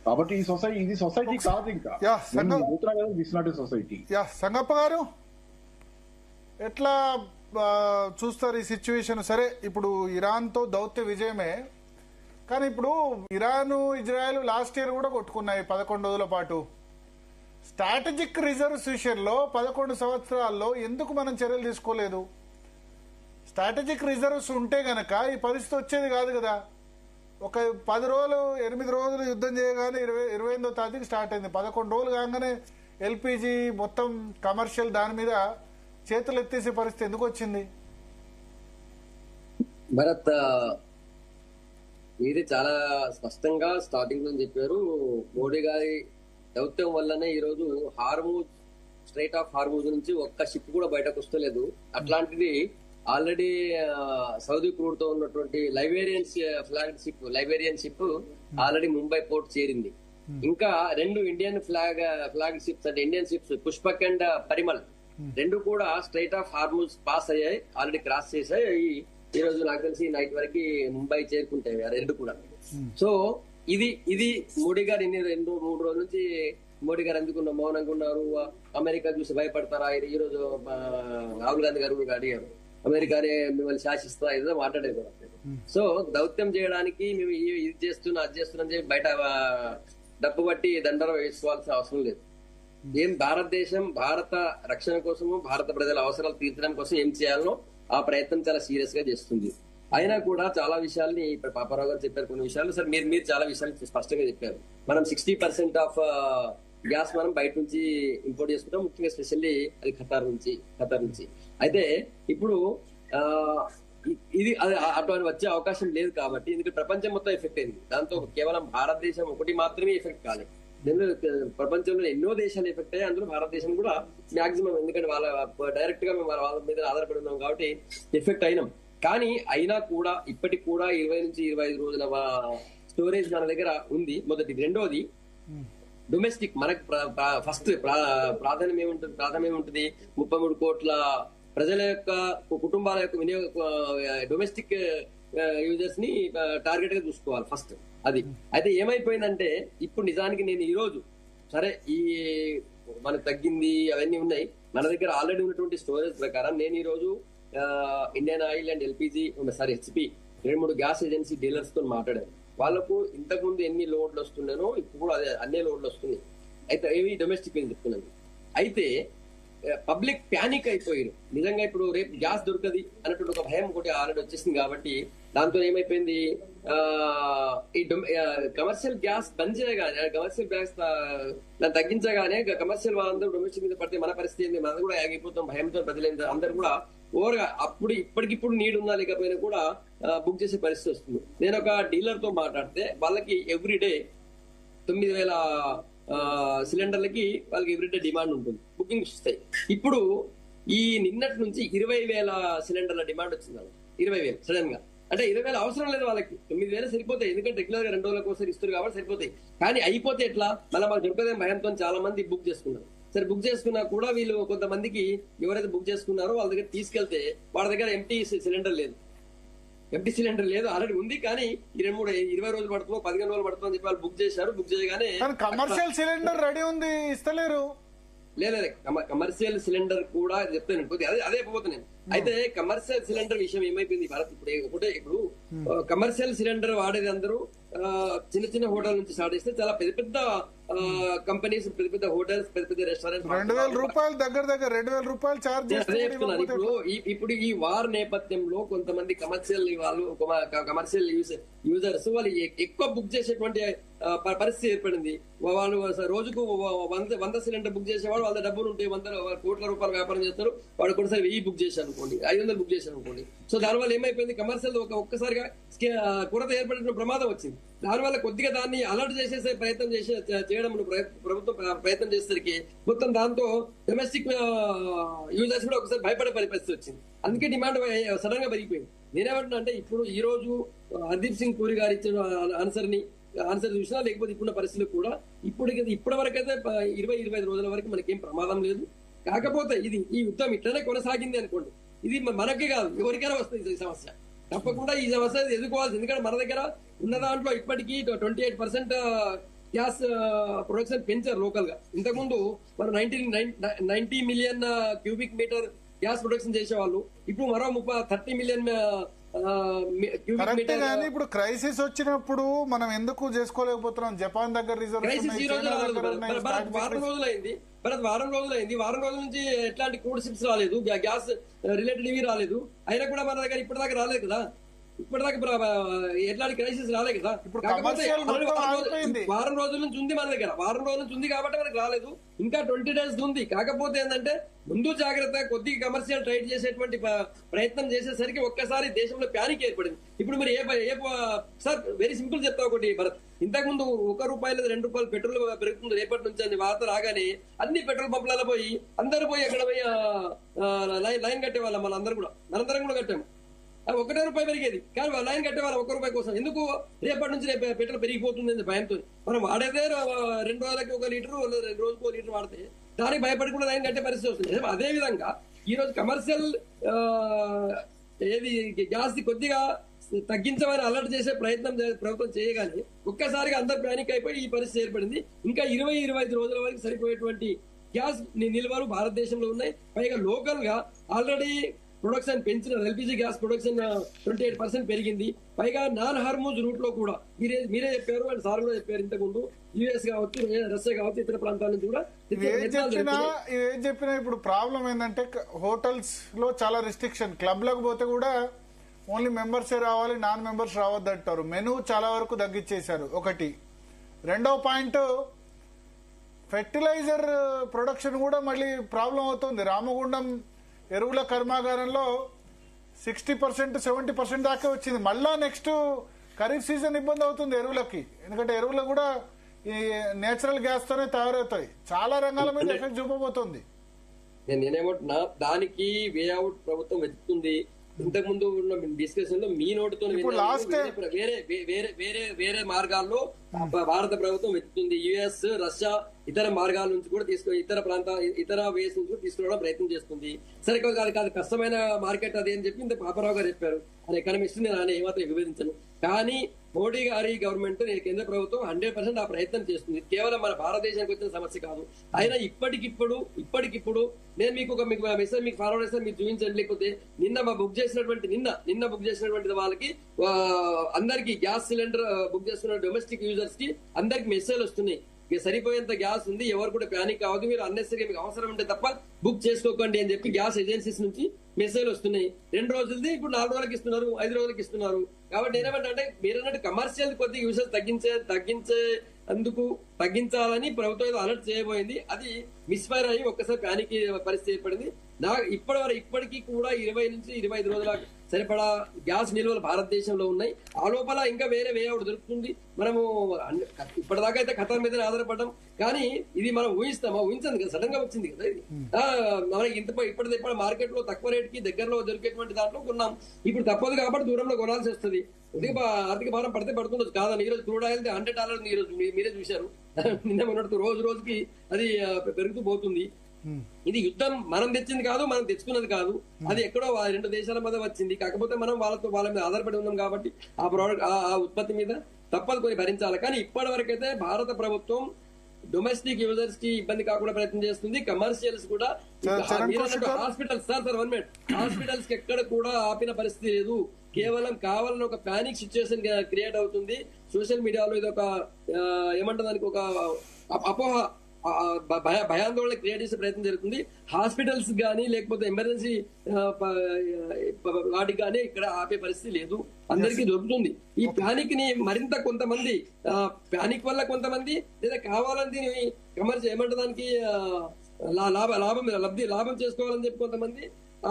కాబట్టి ఇది సొసైటీ కాదు. ఇంకా సొసైటీ. సంగప్ప గారు ఎట్లా చూస్తారు ఈ సిచ్యువేషన్? సరే, ఇప్పుడు ఇరాన్ తో దౌత్య విజయమే, కానీ ఇప్పుడు ఇరాన్ ఇజ్రాయెల్ లాస్ట్ ఇయర్ కూడా కొట్టుకున్నాయి 11 రోజుల పాటు. స్ట్రాటజిక్ రిజర్వ్స్ విషయంలో 11 సంవత్సరాల్లో ఎందుకు మనం చర్యలు తీసుకోలేదు? స్ట్రాటజిక్ రిజర్వ్స్ ఉంటే గనక ఈ పరిస్థితి వచ్చేది కాదు కదా. ఒక 10 రోజులు 8 రోజులు యుద్ధం చేయగానే 28వ తారీఖు స్టార్ట్ అయింది. 11 రోజులు కాగానే ఎల్పిజి మొత్తం కమర్షియల్ దాని మీద చేతులు ఎత్తేసే పరిస్థితి ఎందుకు వచ్చింది? భరత్, ఇది చాలా స్పష్టంగా స్టార్టింగ్ లో చెప్పారు. మోడీ గారి దౌత్యం వల్లనే ఈ రోజు స్ట్రైట్ ఆఫ్ హార్మూజ్ నుంచి ఒక్క షిప్ కూడా బయటకు వస్తలేదు. అట్లాంటిది ఆల్రెడీ సౌదీ క్రూడ్ తో ఉన్నటువంటి లైబేరియన్ షిప్ ఆల్రెడీ ముంబై పోర్ట్ చేరింది. ఇంకా 2 ఇండియన్ ఫ్లాగ్ షిప్స్ అంటే Indian ships Pushpak and Parimal 2 కూడా స్ట్రైట్ ఆఫ్ హార్మూజ్ పాస్ అయ్యాయి, ఆల్రెడీ క్రాస్ చేసాయి. ఈ రోజు నాకు తెలిసి నైట్ వరకు ముంబై చేరుకుంటాయి 2 కూడా. సో ఇది మోడీ గారు 2-3 రోజుల నుంచి మోడీ గారు ఎందుకు మౌనంగా ఉన్నారు, అమెరికా చూసి భయపడతారా? ఈ రోజు రాహుల్ గాంధీ గారు కూడా అడిగారు, అమెరికానే మిమ్మల్ని శాసిస్తా ఏదో మాట్లాడేది. సో దౌత్యం చేయడానికి మేము ఇది చేస్తున్నా అది చేస్తున్నా అని చెప్పి బయట డబ్బు బట్టి దండర వేసుకోవాల్సిన అవసరం లేదు. ఏం భారత రక్షణ కోసము, భారత ప్రజల అవసరాలు తీర్చడం కోసం ఏం చేయాలనో ఆ ప్రయత్నం చాలా సీరియస్ గా చేస్తుంది. అయినా కూడా చాలా విషయాల్ని ఇప్పుడు పాపారావు గారు చెప్పారు. కొన్ని విషయాలు సార్ మీరు చాలా విషయాలు స్పష్టంగా చెప్పారు. మనం 60% ఆఫ్ గ్యాస్ మనం బయట నుంచి ఇంపోర్ట్ చేసుకుంటాం, ముఖ్యంగా స్పెషల్లీ అది ఖతార్ నుంచి. అయితే ఇప్పుడు ఇది అటువంటి వచ్చే అవకాశం లేదు కాబట్టి, ఎందుకంటే ప్రపంచం మొత్తం ఎఫెక్ట్ అయింది. దాంతో కేవలం భారతదేశం ఒకటి మాత్రమే ఎఫెక్ట్ కాలేదు. ప్రపంచంలో ఎన్నో దేశాలు ఎఫెక్ట్ అయ్యాయి, అందులో భారతదేశం కూడా మాక్సిమం, ఎందుకంటే వాళ్ళ డైరెక్ట్ గా మేము వాళ్ళ మీద ఆధారపడి ఉన్నాం కాబట్టి ఎఫెక్ట్ అయినాం. కానీ అయినా కూడా ఇప్పటికి కూడా 20 నుంచి 25 రోజుల స్టోరేజ్ మన దగ్గర ఉంది. మొదటి. రెండోది డొమెస్టిక్. మనకు ఫస్ట్ ప్రాధాన్యం ఏముంటుంది? 33 కోట్ల ప్రజల యొక్క కుటుంబాల యొక్క డొమెస్టిక్ యూజర్స్ ని టార్గెట్ గా చూసుకోవాలి ఫస్ట్. అది అయితే ఏమైపోయిందంటే, ఇప్పుడు నిజానికి నేను ఈ రోజు సరే ఈ మనకు తగ్గింది అవన్నీ ఉన్నాయి, మన దగ్గర ఆల్రెడీ ఉన్నటువంటి స్టోరేజ్ ప్రకారం నేను ఈ రోజు Indian oil and LPG HP 2-3 gas agency dealers తో మాట్లాడాను. వాళ్ళకు ఇంతకు ముందు ఎన్ని లోడ్లు వస్తున్నానో ఇప్పుడు కూడా అదే అన్ని లోడ్లు వస్తున్నాయి. అయితే ఏవి డొమెస్టిక్ అని చెప్తున్నాను. అయితే పబ్లిక్ ప్యానిక్ అయిపోయారు. నిజంగా ఇప్పుడు రేపు గ్యాస్ దొరకది అన్నటువంటి ఒక భయం ఒకటి ఆల్రెడీ వచ్చేసింది. కాబట్టి దాంతో ఏమైపోయింది, ఈ కమర్షియల్ గ్యాస్ బంద్ చేయగానే, కమర్షియల్ గ్యాస్ తగ్గించగానే కమర్షియల్ వాళ్ళందరూ డొమెస్టిక్ మీద పడితే మన పరిస్థితి ఏంది? మనం కూడా ఆగిపోతాం భయంతో. ప్రజలు అందరూ కూడా ఓవర్గా అప్పుడు ఇప్పటికిప్పుడు నీడ్ ఉన్నా లేకపోయినా కూడా బుక్ చేసే పరిస్థితి వస్తుంది. నేను ఒక డీలర్ తో మాట్లాడితే వాళ్ళకి ఎవ్రీడే 9,000 సిలిండర్లకి వాళ్ళకి ఎవ్రీడే డిమాండ్ ఉంటుంది, బుకింగ్స్ వస్తాయి. ఇప్పుడు ఈ నిన్నటి నుంచి 20,000 సిలిండర్ల డిమాండ్ వచ్చింది. 20,000 సడన్ గా. అంటే 20,000 అవసరం లేదు వాళ్ళకి, 9,000 సరిపోతాయి. ఎందుకంటే రెగ్యులర్ గా 2 రోజుల కోసం ఇస్తారు కాబట్టి సరిపోతాయి. కానీ అయిపోతే ఎట్లా? మళ్ళీ మాకు దొరకదే భయంతో చాలా మంది బుక్ చేసుకున్నారు. సరే, బుక్ చేసుకున్నా కూడా వీళ్ళు కొంతమందికి ఎవరైతే బుక్ చేసుకున్నారో వాళ్ళ దగ్గర తీసుకెళ్తే వాళ్ళ దగ్గర ఎంటీ సిలిండర్ లేదు, ఆల్రెడీ ఉంది. కానీ 20 రోజులు పడుతుందో 15 రోజులు పడుతుందో అని చెప్పి వాళ్ళు బుక్ చేశారు. బుక్ చేయగానే కమర్షియల్ సిలిండర్ రెడీ ఉంది, ఇస్తలేరు. లేదు, కమర్షియల్ సిలిండర్ కూడా చెప్తాను, అదే పోతున్నాను. అయితే కమర్షియల్ సిలిండర్ విషయం ఏమైపోయింది భారత్ ఇప్పుడు కమర్షియల్ సిలిండర్ వాడేది అందరూ చిన్న చిన్న హోటల్ నుంచి స్టార్ట్ చేస్తే చాలా పెద్ద కంపెనీస్, పెద్ద హోటల్స్, పెద్ద రెస్టారెంట్స్ 2,000 రూపాయలు దగ్గర 2,000 రూపాయలు చార్జ్ చేస్తున్నారు. ఇప్పుడు ఈ వార్ నేపథ్యంలో కొంతమంది కమర్షియల్ యూజర్స్ వాళ్ళు ఎక్కువ బుక్ చేసేటువంటి పరిస్థితి ఏర్పడింది. వాళ్ళు రోజుకు 100 సిలిండర్ బుక్ చేసేవాడు, వాళ్ళ డబ్బులు ఉంటాయి, 100 కోట్ల రూపాయలు వ్యాపారం చేస్తారు. వాడు కొన్నిసారి 1000 బుక్ చేశారు అనుకోండి, 500 బుక్ చేశారు అనుకోండి. సో దానివల్ల ఏమైపోయింది, కమర్షియల్ ఒక్కసారిగా కొరత ఏర్పడిన ప్రమాదం వచ్చింది. దానివల్ల కొద్దిగా దాన్ని అలర్ట్ చేసేసే ప్రయత్నం చేయడం ప్రభుత్వం ప్రయత్నం చేసేసరికి మొత్తం దాంతో డొమెస్టిక్ యూజర్స్ కూడా ఒకసారి భయపడే పరిస్థితి వచ్చింది. అందుకే డిమాండ్ సడన్ గా పెరిగిపోయింది. నేనేమంటున్నా అంటే, ఇప్పుడు ఈ రోజు హర్దీప్ సింగ్ పూరి గారు ఇచ్చిన ఆన్సర్ చూసినా, లేకపోతే ఇప్పుడున్న పరిస్థితులు కూడా ఇప్పటి వరకు అయితే 20-25 రోజుల వరకు మనకేం ప్రమాదం లేదు. కాకపోతే ఈ యుద్ధం ఇట్లనే కొనసాగింది అనుకోండి, ఇది మనకే కాదు ఎవరికైనా వస్తుంది ఈ సమస్య. తప్పకుండా ఈ సమస్య ఎదుర్కోవాల్సింది. ఎందుకంటే మన దగ్గర ఉన్న దాంట్లో ఇప్పటికీ 28% గ్యాస్ ప్రొడక్షన్ పెంచారు లోకల్ గా. ఇంతకుముందు మనం 90 million cubic metre gas production చేసేవాళ్ళు, ఇప్పుడు మరో 30 మిలియన్ క్యూబిక్ కరెక్ట్. మీటర్. కానీ ఇప్పుడు క్రైసిస్ వచ్చినప్పుడు మనం ఎందుకు చేసుకోలేకపోతున్నాం? జపాన్ దగ్గర క్రైసిస్ ఈ రోజు రాలేదు. రిజర్వ్ వారం రోజులైంది. వారం రోజుల నుంచి ఎట్లాంటి క్రూడ్ షిప్స్ రాలేదు, గ్యాస్ రిలేటెడ్ ఇవి రాలేదు. అయినా కూడా మన దగ్గర ఇప్పటిదాకా రాలేదు కదా, ఇప్పటిదాకా ఎట్లాంటి క్రైసిస్ రాలేదు కదా. ఇప్పుడు కాకపోతే commercial మొత్తం ఆగిపోయింది. వారం రోజుల నుంచి ఉంది మన దగ్గర, వారం రోజుల నుంచి ఉంది కాబట్టి మనకు రాలేదు. ఇంకా 20 days ఉంది. కాకపోతే ఏంటంటే ముందు జాగ్రత్త కొద్దిగా కమర్షియల్ ట్రేడ్ చేసేటువంటి ప్రయత్నం చేసేసరికి ఒక్కసారి దేశంలో ప్యానిక్ ఏర్పడింది. ఇప్పుడు మీరు సార్ వెరీ సింపుల్ చెప్తా ఒకటి భరత్, ఇంతకు ముందు ₹1 లేదా ₹2 పెట్రోల్ పెరుగుతుంది రేపటి నుంచి అని వార్త రాగానే అన్ని పెట్రోల్ పంపులలో పోయి అందరూ పోయి అక్కడ పోయి లైన్ కట్టేవాళ్ళం. మనందరం కూడా కట్టాము. ₹1 పెరిగేది కానీ లైన్ కట్టేవాళ్ళం ₹1 కోసం. ఎందుకు? రేపటి నుంచి రేపు పెట్రోల్ పెరిగిపోతుంది భయంతో. మనం వాడేదే 2 రోజులకి 1 లీటర్, 2 రోజులకు 1 లీటర్ వాడితే దానికి భయపడి కూడా లైన్ కట్టే పరిస్థితి వస్తుంది. అదే విధంగా ఈ రోజు కమర్షియల్ గ్యాస్ కొద్దిగా తగ్గించమని అలర్ట్ చేసే ప్రయత్నం ప్రభుత్వం చేయగానే ఒక్కసారిగా అందరు ప్యానిక్ అయిపోయి ఈ పరిస్థితి ఏర్పడింది. ఇంకా 20-25 రోజుల వరకు సరిపోయేటువంటి గ్యాస్ నిల్వలు భారతదేశంలో ఉన్నాయి. పైగా లోకల్ గా ఆల్రెడీ ప్రొడక్షన్ పెంచిన ఎల్పిజి గ్యాస్ ప్రొడక్షన్ 28% పెరిగింది. పైగా నాన్ హార్మూజ్ రూట్ లో కూడా మీరే చెప్పారు అండ్ సార్ కూడా చెప్పారు ఇంతకు ముందు, యుఎస్ కావచ్చు, రష్యా కావచ్చు, ఇతర ప్రాంతాల నుంచి కూడా ఏం చెప్పినా ఇప్పుడు ప్రాబ్లం ఏంటంటే హోటల్స్ లో చాలా రిస్ట్రిక్షన్. క్లబ్ లకు పోతే కూడా ఓన్లీ మెంబర్సే రావాలి, నాన్ మెంబర్స్ రావద్దు అంటారు. మెనూ చాలా వరకు తగ్గించేశారు ఒకటి. రెండో పాయింట్, ఫెర్టిలైజర్ ప్రొడక్షన్ కూడా మళ్ళీ ప్రాబ్లం అవుతుంది. రామగుండం ఎరువుల కర్మాగారంలో 60%, 70% దాకా వచ్చింది. మళ్ళా నెక్స్ట్ ఖరీఫ్ సీజన్ ఇబ్బంది అవుతుంది ఎరువులకి, ఎందుకంటే ఎరువులు కూడా ఈ నేచురల్ గ్యాస్ తోనే తయారవుతాయి. చాలా రంగాల మీద ఎఫెక్ట్ చూపబోతుంది. నేనేమంటున్నా, దానికి వే అవుట్ ప్రభుత్వం వెతుకుతుంది. ఇంతకు ముందు ఉన్న డిస్కషన్ లో మీ నోటితో వేరే మార్గాల్లో భారత ప్రభుత్వం వెతుకుతుంది. యుఎస్, రష్యా ఇతర మార్గాల నుంచి కూడా ఇతర వేస్ నుంచి కూడా తీసుకురావడం ప్రయత్నం చేస్తుంది. సరే కాదు కష్టమైన మార్కెట్ అది అని చెప్పి ఇంత పాపారావు గారు చెప్పారు. అని ఎకనామిస్ట్ నేను ఏమాత్రం విభేదించను. కానీ మోడీ గారి గవర్నమెంట్, కేంద్ర ప్రభుత్వం 100% ఆ ప్రయత్నం చేస్తుంది. కేవలం మన భారతదేశానికి వచ్చిన సమస్య కాదు. అయినా ఇప్పటికిప్పుడు నేను మీకు మెసేజ్ మీకు ఫార్వర్డ్ చేస్తాను, మీకు చూపించండి. లేకపోతే నిన్న బుక్ చేసినటువంటి వాళ్ళకి అందరికి గ్యాస్ సిలిండర్ బుక్ చేసుకున్న డొమెస్టిక్ యూజర్స్ కి అందరికి మెసేజ్ వస్తున్నాయి. సరిపోయేంత గ్యాస్ ఉంది, ఎవరు కూడా ప్యానిక్ కావద్దు, మీరు అన్నెసరీ మీకు అవసరం ఉంటే తప్ప బుక్ చేసుకోకండి అని చెప్పి గ్యాస్ ఏజెన్సీస్ నుంచి మెసేజ్ వస్తున్నాయి. 2 రోజులది ఇప్పుడు 4 రోజులకి ఇస్తున్నారు, 5 రోజులకి ఇస్తున్నారు. కాబట్టి నేనేమంటే మీరు అన్నట్టు కమర్షియల్ కొద్దిగా యూజెస్ తగ్గించాలని ప్రభుత్వం అలర్ట్ చేయబోయింది. అది మిస్ఫైర్ అయ్యి ఒక్కసారి ప్యానిక్ పరిస్థితి ఏర్పడింది. ఇప్పటికీ కూడా 20 నుంచి 25 రోజుల సరిపడా గ్యాస్ నిల్వలు భారతదేశంలో ఉన్నాయి. ఆ లోపల ఇంకా వేరే వే అవుట్ దొరుకుతుంది. మనము ఇప్పటిదాకా అయితే ఖతార్ మీద ఆధారపడ్డాం. కానీ ఇది మనం ఊహించండి కదా, సడన్ గా వచ్చింది కదా ఇది. మనకి ఇప్పటి మార్కెట్ లో తక్కువ రేట్ కి దగ్గరలో దొరికేటువంటి దాంట్లో కొన్నాం. ఇప్పుడు తప్పదు కాబట్టి దూరంలో కొనాల్సి వస్తుంది. ఆర్థిక భారం పడితే పడుతుండొచ్చు కాదని. ఈ రోజు క్రూడ్ ఆయిల్ $100 ఈ రోజు మీరే చూశారు. నిన్న మొన్నట్టు రోజుకి అది పెరుగుతూ పోతుంది. ఇది యుద్ధం మనం తెచ్చింది కాదు, మనం తెచ్చుకున్నది కాదు. అది ఎక్కడో 2 దేశాల మధ్య వచ్చింది. కాకపోతే మనం వాళ్ళ మీద ఆధారపడి ఉన్నాం కాబట్టి ఆ ప్రోడక్ట్ ఆ ఉత్పత్తి మీద తప్పదు కొన్ని భరించాలి. కానీ ఇప్పటి వరకైతే భారత ప్రభుత్వం డొమెస్టిక్ యూజర్స్ కి ఇబ్బంది కాకుండా ప్రయత్నం చేస్తుంది. కమర్షియల్స్ కూడా హాస్పిటల్స్ కి ఎక్కడ కూడా ఆపిన పరిస్థితి లేదు. కేవలం కావాలని ఒక ప్యానిక్ సిచ్యువేషన్ క్రియేట్ అవుతుంది. సోషల్ మీడియాలో ఇది ఒక ఏమంటే దానికి ఒక అపోహ, భయాందోళన క్రియేట్ చేసే ప్రయత్నం జరుగుతుంది. హాస్పిటల్స్ గానీ లేకపోతే ఎమర్జెన్సీ వాటికి కానీ ఇక్కడ ఆపే పరిస్థితి లేదు, అందరికీ దొరుకుతుంది. ఈ ప్యానిక్ ని మరింత కొంతమంది ప్యానిక్ వల్ల కొంతమంది లేదా కావాలని కమర్షియల్ ఏమంటే దానికి లాభం చేసుకోవాలని చెప్పి కొంతమంది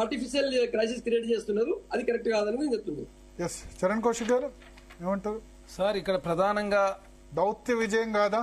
ఆర్టిఫిషియల్ క్రైసిస్ క్రియేట్ చేస్తున్నారు. అది కరెక్ట్ కాదని నేను చెప్తున్నాను. చరణ్ కౌశిక్ గారు ఏమంటారు సార్? ఇక్కడ ప్రధానంగా దౌత్య విజయం కాదా?